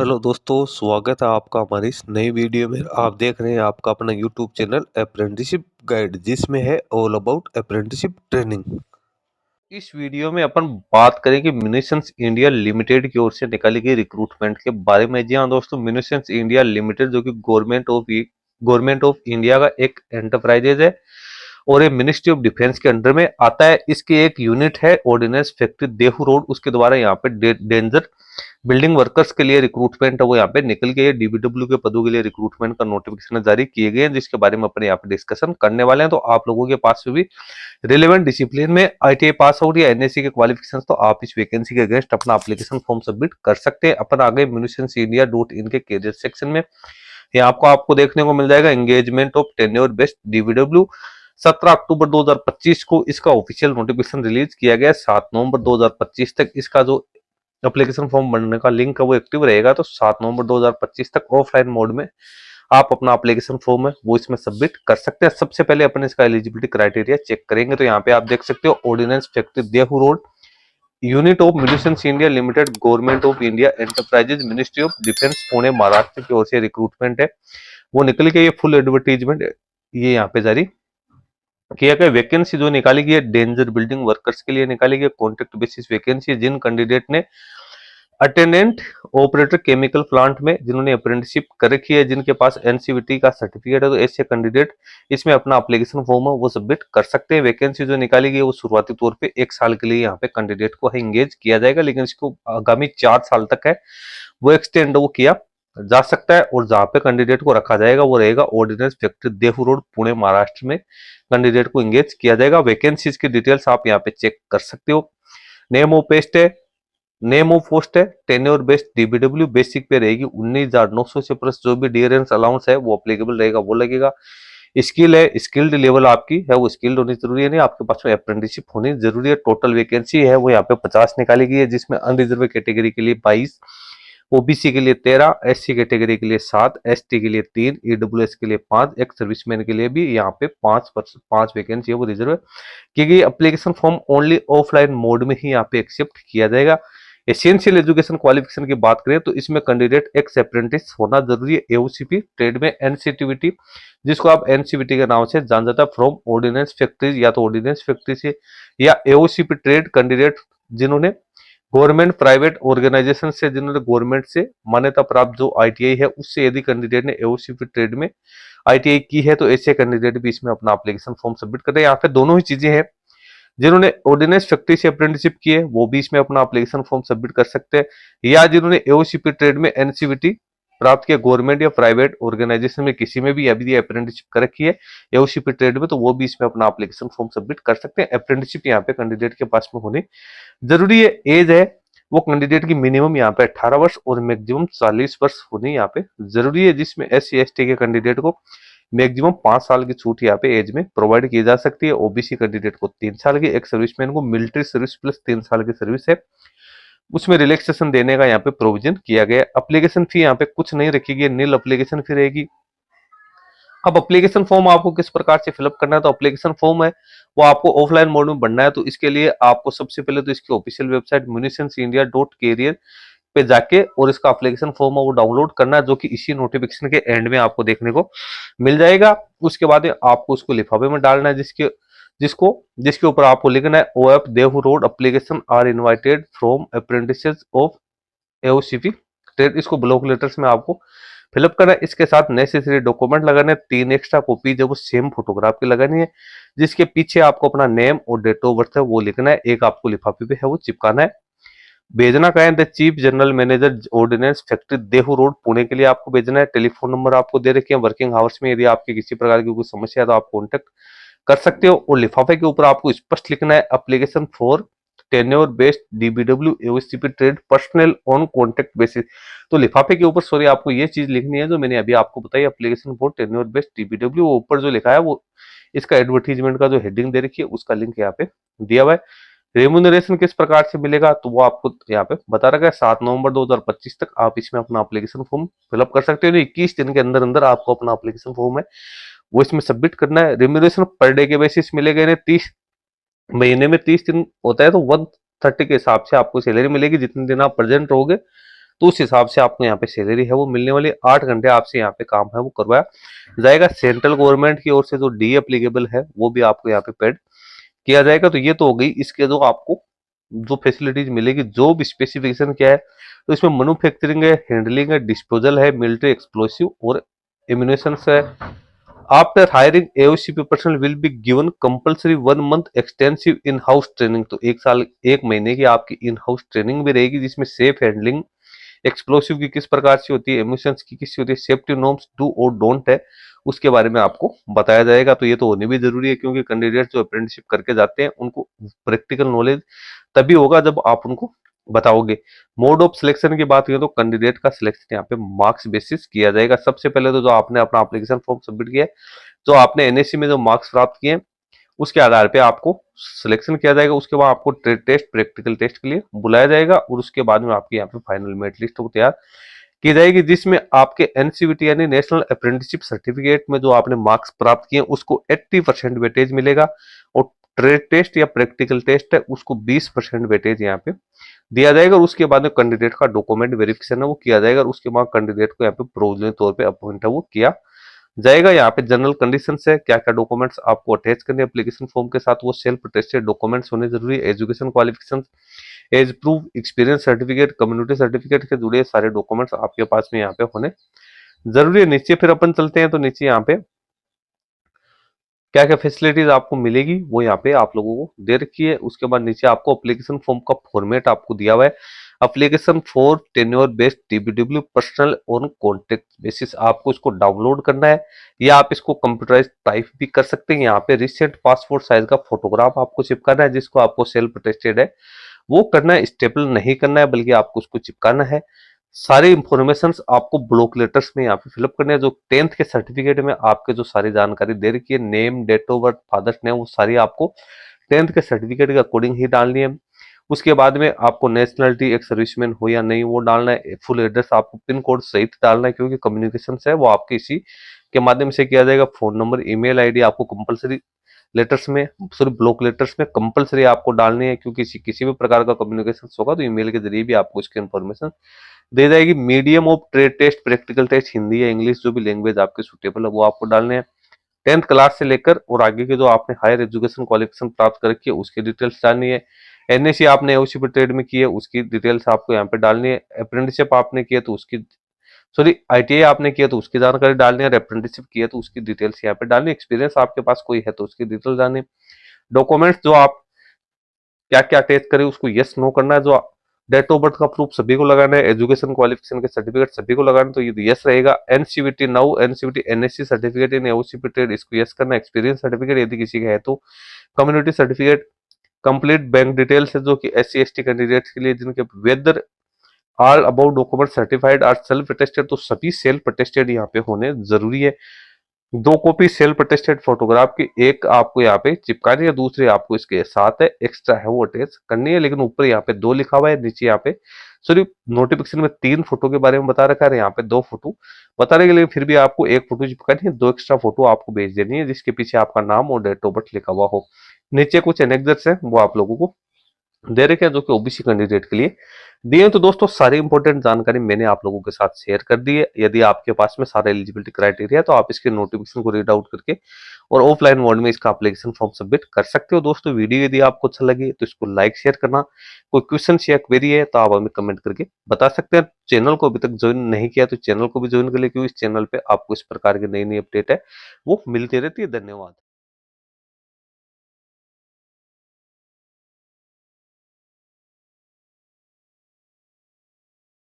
Hello दोस्तों, स्वागत है आपका हमारी इस नई वीडियो में। आप देख रहे हैं आपका अपना यूट्यूब चैनल अप्रेंटिसशिप गाइड, जिसमें है ऑल अबाउट अप्रेंटिसशिप ट्रेनिंग। इस वीडियो में अपन बात करेंगे म्यूनिशंस इंडिया लिमिटेड की ओर से निकाली गई रिक्रूटमेंट के बारे में। जी हाँ दोस्तों, म्यूनिशंस इंडिया लिमिटेड जो कि गवर्नमेंट ऑफ इंडिया का एक एंटरप्राइजेज है और ये मिनिस्ट्री ऑफ डिफेंस के अंडर में आता है। इसकी एक यूनिट है ऑर्डिनेंस फैक्ट्री देहू रोड, उसके द्वारा यहाँ पे डेंजर बिल्डिंग वर्कर्स के लिए रिक्रूटमेंट है वो यहाँ पे निकल गई है। डीबीडब्ल्यू के पदों के लिए रिक्रूटमेंट का नोटिफिकेशन जारी किए गए हैं, जिसके बारे में अपन यहाँ पे डिस्कशन करने वाले हैं। तो आप लोगों के पास भी रिलेवेंट डिसिप्लिन में आईटीआई पास आउट या एनएससी के क्वालिफिकेशन, तो आप इस वैकेंसी के अगेंस्ट अपना एप्लीकेशन फॉर्म सबमिट कर सकते हैं। अपन आगे म्यूनिशंस इंडिया .in के कैरियर सेक्शन में यहाँ आपको देखने को मिल जाएगा engagement of tenure based DBW. 17 अक्टूबर 2025 को इसका ऑफिशियल नोटिफिकेशन रिलीज किया गया। 7 नवंबर 2025 तक इसका जो एप्लीकेशन फॉर्म बनने का लिंक है वो एक्टिव रहेगा। तो 7 नवंबर 2025 तक ऑफलाइन मोड में आप अपना एप्लीकेशन फॉर्म है वो इसमें सबमिट कर सकते हैं। सबसे पहले अपन इसका एलिजिबिलिटी क्राइटेरिया चेक करेंगे। तो यहाँ पे आप देख सकते हो ordnance factory Dehu road, unit of munitions India limited, government of India enterprises, ministry of defence, Pune Maharashtra की ओर से रिक्रूटमेंट है वो निकल के ये फुल एडवर्टीजमेंट ये यहाँ पे जारी किया गया। वैकेंसी जो निकाली गई है डेंजर बिल्डिंग वर्कर्स के लिए निकाली गई, कॉन्ट्रैक्ट बेसिस वैकेंसी। जिन कैंडिडेट ने अटेंडेंट ऑपरेटर केमिकल प्लांट में जिन्होंने अप्रेंटिसशिप कर रखी है, जिनके पास एनसीवीटी का सर्टिफिकेट है, तो ऐसे कैंडिडेट इसमें अपना एप्लीकेशन फॉर्म है वो सबमिट कर सकते हैं। वैकेंसी जो निकाली गई है वो शुरुआती तौर पे 1 साल के लिए यहाँ पे कैंडिडेट को एंगेज किया जाएगा, लेकिन इसको आगामी 4 साल तक है वो एक्सटेंड वो किया जा सकता है। और जहां पे कैंडिडेट को रखा जाएगा वो रहेगा ordnance factory Dehu road, Pune Maharashtra में कैंडिडेट को एंगेज किया जाएगा। वैकेंसीज की डिटेल्स आप यहाँ पे चेक कर सकते हो। नेम ऑफ पोस्ट है टेन्योर बेस्ड डीबीडब्ल्यू, बेसिक पे रहेगी 19,900 से प्लस जो भी डियरेंस अलाउंस है वो अप्लीकेबल रहेगा वो लगेगा। स्किल है, स्किल्ड लेवल आपकी है वो स्किल्ड होनी जरूरी है, नहीं आपके पास में अप्रेंटिसशिप होनी जरूरी है। टोटल वैकेंसी है वो यहाँ पे 50 निकाली गई है, जिसमें अनरिजर्व कैटेगरी के लिए 22, ओबीसी के लिए 13, एससी कैटेगरी के लिए 7, एसटी के लिए 3, ईडब्ल्यूएस के लिए 5, एक सर्विसमैन के लिए भी यहाँ पे 5 वैकेंसी है वो रिजर्व है, क्योंकि application form only offline mode में ही यहाँ पे एक्सेप्ट किया जाएगा। एसेंशियल एजुकेशन क्वालिफिकेशन की बात करें तो इसमें कैंडिडेट एक्स अप्रेंटिस होना जरूरी है। एओसीपी ट्रेड में एनसीटीवीटी, जिसको आप एनसीवीटी के नाम से जान जाता है, फ्रॉम ऑर्डिनेंस फैक्ट्री, या तो ऑर्डिनेंस फैक्ट्री से, या एओसीपी ट्रेड कैंडिडेट जिन्होंने गवर्नमेंट प्राइवेट ऑर्गेनाइजेशन से, जिन्होंने गवर्नमेंट से मान्यता प्राप्त जो आईटीआई है उससे यदि कैंडिडेट ने एओसीपी ट्रेड में आईटीआई की है तो ऐसे कैंडिडेट भी इसमें अपना एप्लीकेशन फॉर्म सबमिट करते हैं। यहाँ पे दोनों ही चीजें हैं, जिन्होंने ऑर्डिनेंस फैक्ट्री से अप्रेंटिसशिप की है वो भी इसमें अपना एप्लीकेशन फॉर्म सबमिट कर सकते हैं, या जिन्होंने एओसीपी ट्रेड में एनसीवीटी प्राप्त किया गवर्नमेंट या प्राइवेट ऑर्गेनाइजेशन में किसी में भी अभी अप्रेंटिसशिप कर रखी है एओसीपी ट्रेड में, तो वो भी इसमें अपना एप्लीकेशन फॉर्म सबमिट कर सकते हैं। अप्रेंटिसशिप यहाँ पे कैंडिडेट के पास में होनी जरूरी है। एज है वो कैंडिडेट की मिनिमम यहाँ पे 18 वर्ष और मैक्सिमम 40 वर्ष होनी यहाँ पे जरूरी है, जिसमें एससी एसटी के कैंडिडेट को मैक्सिमम 5 साल की छूट यहाँ पे एज में प्रोवाइड की जा सकती है। ओबीसी कैंडिडेट को 3 साल की, एक सर्विसमैन को मिलिट्री सर्विस प्लस 3 साल की सर्विस है उसमें रिलैक्सेशन देने का यहाँ पे प्रोविजन किया गया। एप्लीकेशन फी यहाँ पे कुछ नहीं रखी गई, नील एप्लीकेशन फी रहेगी। अब एप्लीकेशन फॉर्म आपको किस प्रकार से फिलअप करना है, तो एप्लीकेशन फॉर्म है वो आपको ऑफलाइन मोड में बनना है। तो इसके लिए आपको सबसे पहले तो इसकी ऑफिशियल वेबसाइट munitionsindia.career पे जाके और इसका एप्लीकेशन फॉर्म है वो डाउनलोड करना है, जो कि इसी नोटिफिकेशन के एंड में आपको देखने को मिल जाएगा। उसके बाद आपको उसको लिफाफे में डालना है, जिसके ऊपर आपको लिखना है O F Dehu road application are invited from apprentices of AOCP trade. इसको ब्लॉक लेटर्स में आपको फिलअप करना है। इसके साथ नेसेसरी डॉक्यूमेंट लगाने, 3 एक्स्ट्रा कॉपी जब वो सेम फोटोग्राफ की लगानी है, जिसके पीछे आपको अपना नेम और डेट ऑफ बर्थ है वो लिखना है, एक आपको लिफाफे पे है वो चिपकाना है। भेजना कहें the chief general manager ordnance factory Dehu road Pune के लिए आपको भेजना है। टेलीफोन नंबर आपको दे रखे हैं। वर्किंग आवर्स में यदि आपकी किसी प्रकार की कोई समस्या है तो आप कॉन्टेक्ट कर सकते हो। और लिफाफे के ऊपर आपको स्पष्ट लिखना है application for tenure based DBW AOCP trade personal on contact basis. तो लिफाफे के ऊपर सॉरी आपको ये चीज लिखनी है जो मैंने अभी आपको बताई, application for tenure based DBW. ऊपर जो लिखा है वो इसका एडवर्टीजमेंट का जो हेडिंग दे रखी है उसका लिंक यहाँ पे दिया हुआ है। रेम्यूनरेशन किस प्रकार से मिलेगा तो वो आपको यहाँ पे बता रखा है। 7 नवंबर 2025 तक आप इसमें अपना एप्लीकेशन फॉर्म फिलअप कर सकते हो। 21 दिन के अंदर अंदर आपको अपना एप्लीकेशन फॉर्म है वो इसमें सबमिट करना है। रेम्यूनरेशन पर डे के बेसिस मिलेगा, इन्हें 30 महीने में 30 दिन होता है तो 130 के हिसाब से आपको सैलरी मिलेगी। जितने दिन आप प्रेजेंट रहोगे तो उस हिसाब से आपको यहाँ पे सैलरी है वो मिलने वाली। 8 घंटे आपसे यहाँ पे काम है वो करवाया जाएगा। सेंट्रल गवर्नमेंट की ओर से जो डी एप्लीकेबल है वो भी आपको यहाँ पे पेड किया जाएगा। तो ये तो हो गई इसके जो आपको जो फैसिलिटीज मिलेगी। जॉब स्पेसिफिकेशन क्या है, तो इसमें मैन्युफैक्चरिंग है, हैंडलिंग है, डिस्पोजल है, मिलिट्री एक्सप्लोसिव और एम्यूनेशन है। After hiring AOCP personal will be given compulsory 1 month extensive in house training. तो 1 साल 1 महीने की आपकी इन हाउस ट्रेनिंग भी रहेगी, जिसमें सेफ हैंडलिंग, एक्सप्लोसिव की किस प्रकार से होती है, एमिशंस की किस होती है, सेफ्टी नॉर्म्स डू और डोंट है उसके बारे में आपको बताया जाएगा। तो ये तो होनी भी जरूरी है, क्योंकि कैंडिडेट जो अप्रेंटिसशिप करके जाते हैं उनको प्रैक्टिकल नॉलेज तभी होगा जब आप उनको बताओगे। मोड ऑफ सिलेक्शन की बात करें तो कैंडिडेट का सिलेक्शन यहाँ पे मार्क्स बेसिस किया जाएगा। सबसे पहले तो जो आपने अपना एप्लीकेशन फॉर्म सबमिट किया है, जो आपने एनएससी में जो मार्क्स प्राप्त किए हैं उसके आधार पे आपको सिलेक्शन किया जाएगा। उसके बाद आपको टेस्ट, प्रैक्टिकल टेस्ट के लिए बुलाया जाएगा और उसके बाद में आपकी यहाँ पे फाइनल मेरिट लिस्ट को तैयार की जाएगी, जिसमें आपके एनसीवीटी यानी नेशनल अप्रेंटिसशिप सर्टिफिकेट में जो आपने मार्क्स प्राप्त किए उसको 80% वेटेज मिलेगा, और ट्रेड टेस्ट या प्रैक्टिकल टेस्ट है उसको 20% वेटेज यहाँ पे दिया जाएगा। और उसके बाद में कैंडिडेट का डॉक्यूमेंट वेरिफिकेशन है वो किया जाएगा, और उसके बाद कैंडिडेट को यहाँ पे प्रोविजनल तौर पे अपॉइंट है वो किया जाएगा। यहाँ पे जनरल कंडीशन है, क्या क्या डॉक्यूमेंट्स आपको अटैच करने एप्लीकेशन फॉर्म के साथ, वो सेल्फ अटेस्टेड डॉक्यूमेंट्स होने जरूरी है। Education qualification, age proof, experience certificate, community certificate से जुड़े सारे डॉक्यूमेंट्स आपके पास में यहाँ पे होने जरूरी है। नीचे फिर अपन चलते हैं, तो नीचे यहाँ पे क्या क्या फैसिलिटीज आपको मिलेगी वो यहाँ पे आप लोगों को दे रखी है। उसके बाद नीचे आपको एप्लीकेशन फॉर्म का फॉर्मेट आपको दिया हुआ है। Application for tenure based DBW personal on contact basis, आपको इसको डाउनलोड करना है या आप इसको कंप्यूटराइज टाइप भी कर सकते हैं। यहाँ पे रिसेंट पासपोर्ट साइज का फोटोग्राफ आपको चिपकाना है, जिसको आपको सेल्फ अटेस्टेड है वो करना है, स्टेपल नहीं करना है, बल्कि आपको उसको चिपकाना है। सारी इंफॉर्मेशन आपको ब्लॉक लेटर्स में यहाँ पे फिलअप करने हैं। जो 10th के सर्टिफिकेट में आपके जो सारी जानकारी दे रखी है, name, date of birth, father's name, वो सारी आपको 10th के सर्टिफिकेट के अकॉर्डिंग ही डालनी है। उसके बाद में आपको नेशनलिटी, एक सर्विसमैन हो या नहीं वो डालना है। फुल एड्रेस आपको पिन कोड सहित डालना है, क्योंकि कम्युनिकेशन है वो आपके इसी के माध्यम से किया जाएगा। फोन नंबर, ईमेल आईडी आपको कंपलसरी लेटर्स में, सॉरी ब्लॉक लेटर्स में कंपलसरी आपको डालनी है, क्योंकि किसी भी प्रकार का कम्युनिकेशन होगा तो ईमेल के जरिए भी आपको इसकी इन्फॉर्मेशन दे जाएगी। Medium of trade test, practical test Hindi या इंग्लिश, जो भी लैंग्वेज आपके सुटेबल है वो आपको डालने हैं। 10th क्लास से लेकर और आगे के जो आपने हायर एजुकेशन क्वालिफिकेशन प्राप्त कर रखी है उसकी डिटेल्स डालनी है। एनएससी आपने एओसीपी ट्रेड में की है उसकी डिटेल्स आपको यहाँ पे डालनी है। अप्रेंटिसशिप आपने की है तो उसकी, सॉरी आईटीआई आपने किया तो उसकी जानकारी डालनी है। अप्रेंटिसशिप किया तो उसकी डिटेल्स यहाँ पे डालनी है। एक्सपीरियंस आपके पास कोई है तो उसकी डिटेल्स डालनी है। डॉक्यूमेंट्स जो आप क्या क्या अटैच करें उसको यस नो करना है। जो डेट ऑफ बर्थ का प्रूफ सभी को लगाना है, एजुकेशन क्वालिफिकेशन के सर्टिफिकेट सभी को लगाना है, तो ये यस रहेगा। NCVT now, NCVT NSC certificate in AOCP trade, इसको यस करना है। एक्सपीरियंस सर्टिफिकेट यदि किसी का है तो, community certificate, complete bank details है जो कि एससी एसटी कैंडिडेट्स के लिए, जिनके whether all about document certified are self attested, तो सभी सेल्फ अटेस्टेड यहाँ पे होने जरूरी है। 2 कॉपी सेल्फ अटेस्टेड फोटोग्राफ की, एक आपको यहाँ पे चिपकानी है, दूसरी आपको इसके साथ है एक्स्ट्रा है वो अटैच करनी है। लेकिन ऊपर यहाँ पे 2 लिखा हुआ है, नीचे यहाँ पे सॉरी नोटिफिकेशन में 3 फोटो के बारे में बता रखा है, यहाँ पे 2 फोटो बता रहे, लेकिन फिर भी आपको 1 फोटो चिपकानी है, 2 एक्स्ट्रा फोटो आपको भेज देनी है जिसके पीछे आपका नाम और डेट ऑफ बर्थ लिखा हुआ हो। नीचे कुछ एनेक्जर्स है वो आप लोगों को दे रखे हैं जो कि ओबीसी कैंडिडेट के लिए दिए। तो दोस्तों सारी इंपॉर्टेंट जानकारी मैंने आप लोगों के साथ शेयर कर दी है। यदि आपके पास में सारा एलिजिबिलिटी क्राइटेरिया है तो आप इसके नोटिफिकेशन को रीड आउट करके और ऑफलाइन मोड में इसका एप्लीकेशन फॉर्म सबमिट कर सकते हो। दोस्तों वीडियो यदि आपको अच्छा लगे तो इसको लाइक शेयर करना। कोई क्वेश्चन या क्वेरी है तो आप हमें कमेंट करके बता सकते हैं। चैनल को अभी तक ज्वाइन नहीं किया तो चैनल को भी ज्वाइन कर ले, क्योंकि इस चैनल पे आपको इस प्रकार की नई नई अपडेट है वो मिलती रहती है। धन्यवाद।